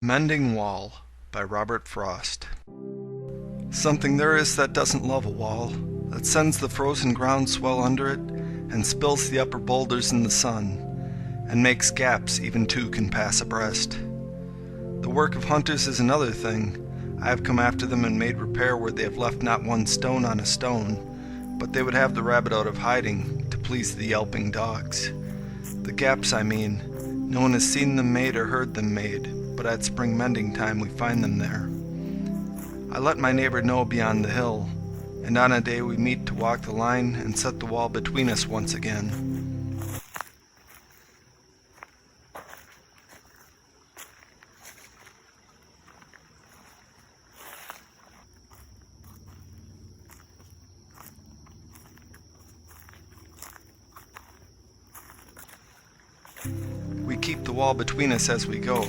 Mending Wall by Robert Frost. Something there is that doesn't love a wall, that sends the frozen ground swell under it, and spills the upper boulders in the sun, and makes gaps even two can pass abreast. The work of hunters is another thing. I have come after them and made repair where they have left not one stone on a stone, but they would have the rabbit out of hiding to please the yelping dogs. The gaps, I mean, no one has seen them made or heard them made, but at spring mending time we find them there. I let my neighbor know beyond the hill, and on a day we meet to walk the line and set the wall between us once again. We keep the wall between us as we go,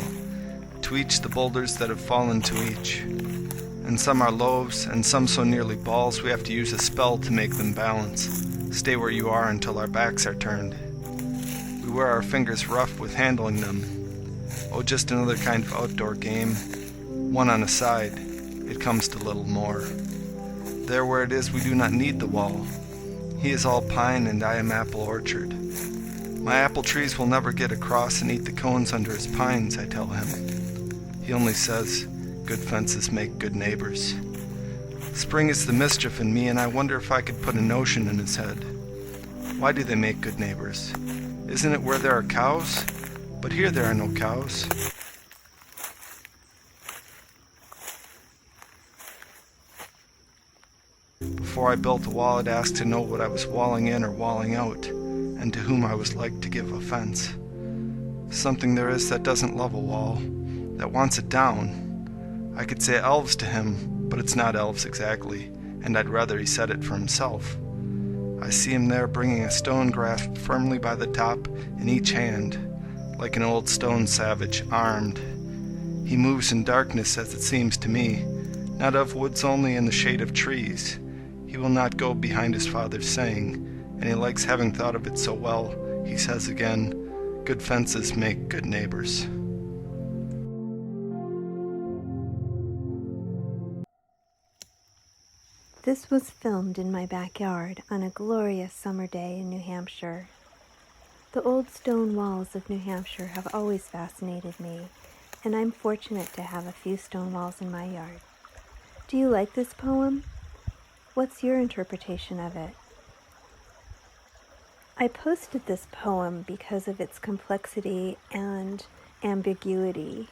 to each the boulders that have fallen to each. And some are loaves, and some so nearly balls we have to use a spell to make them balance. Stay where you are until our backs are turned. We wear our fingers rough with handling them. Oh, just another kind of outdoor game. One on a side. It comes to little more. There where it is we do not need the wall. He is all pine and I am apple orchard. My apple trees will never get across and eat the cones under his pines, I tell him. He only says, good fences make good neighbors. Spring is the mischief in me, and I wonder if I could put a notion in his head. Why do they make good neighbors? Isn't it where there are cows? But here there are no cows. Before I built the wall, I'd asked to know what I was walling in or walling out, and to whom I was like to give offense. Something there is that doesn't love a wall, that wants it down. I could say elves to him, but it's not elves exactly, and I'd rather he said it for himself. I see him there bringing a stone grasped firmly by the top in each hand, like an old stone savage, armed. He moves in darkness, as it seems to me, not of woods only in the shade of trees. He will not go behind his father's saying, and he likes having thought of it so well, he says again, good fences make good neighbors. This was filmed in my backyard on a glorious summer day in New Hampshire. The old stone walls of New Hampshire have always fascinated me, and I'm fortunate to have a few stone walls in my yard. Do you like this poem? What's your interpretation of it? I posted this poem because of its complexity and ambiguity,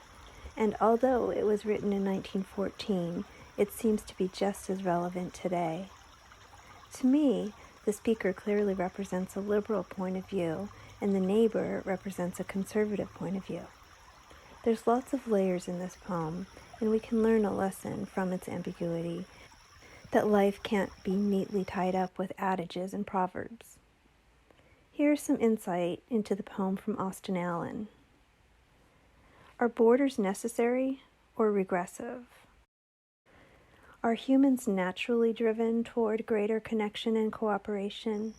and although it was written in 1914, it seems to be just as relevant today. To me, the speaker clearly represents a liberal point of view, and the neighbor represents a conservative point of view. There's lots of layers in this poem, and we can learn a lesson from its ambiguity, that life can't be neatly tied up with adages and proverbs. Here's some insight into the poem from Austen Allen. Are borders necessary or regressive? Are humans naturally driven toward greater connection and cooperation?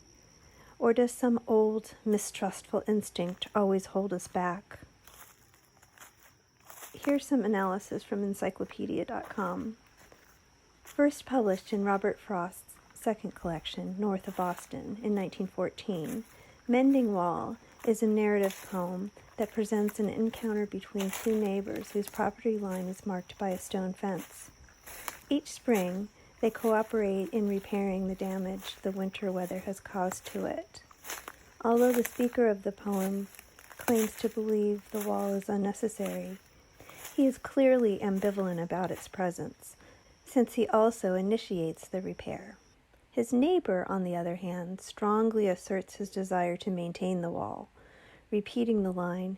Or does some old, mistrustful instinct always hold us back? Here's some analysis from encyclopedia.com. First published in Robert Frost's second collection, North of Boston, in 1914, Mending Wall is a narrative poem that presents an encounter between two neighbors whose property line is marked by a stone fence. Each spring, they cooperate in repairing the damage the winter weather has caused to it. Although the speaker of the poem claims to believe the wall is unnecessary, he is clearly ambivalent about its presence, since he also initiates the repair. His neighbor, on the other hand, strongly asserts his desire to maintain the wall, repeating the line,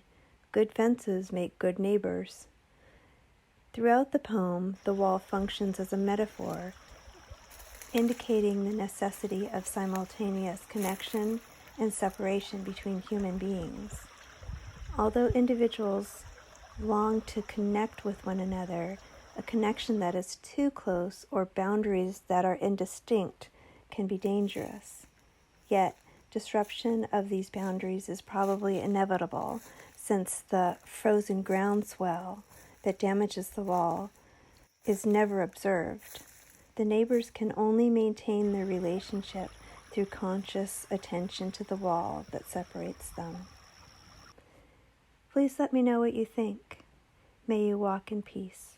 "Good fences make good neighbors." Throughout the poem, the wall functions as a metaphor, indicating the necessity of simultaneous connection and separation between human beings. Although individuals long to connect with one another, a connection that is too close or boundaries that are indistinct can be dangerous. Yet, disruption of these boundaries is probably inevitable, since the frozen-ground-swell, that damages the wall is never observed. The neighbors can only maintain their relationship through conscious attention to the wall that separates them. Please let me know what you think. May you walk in peace.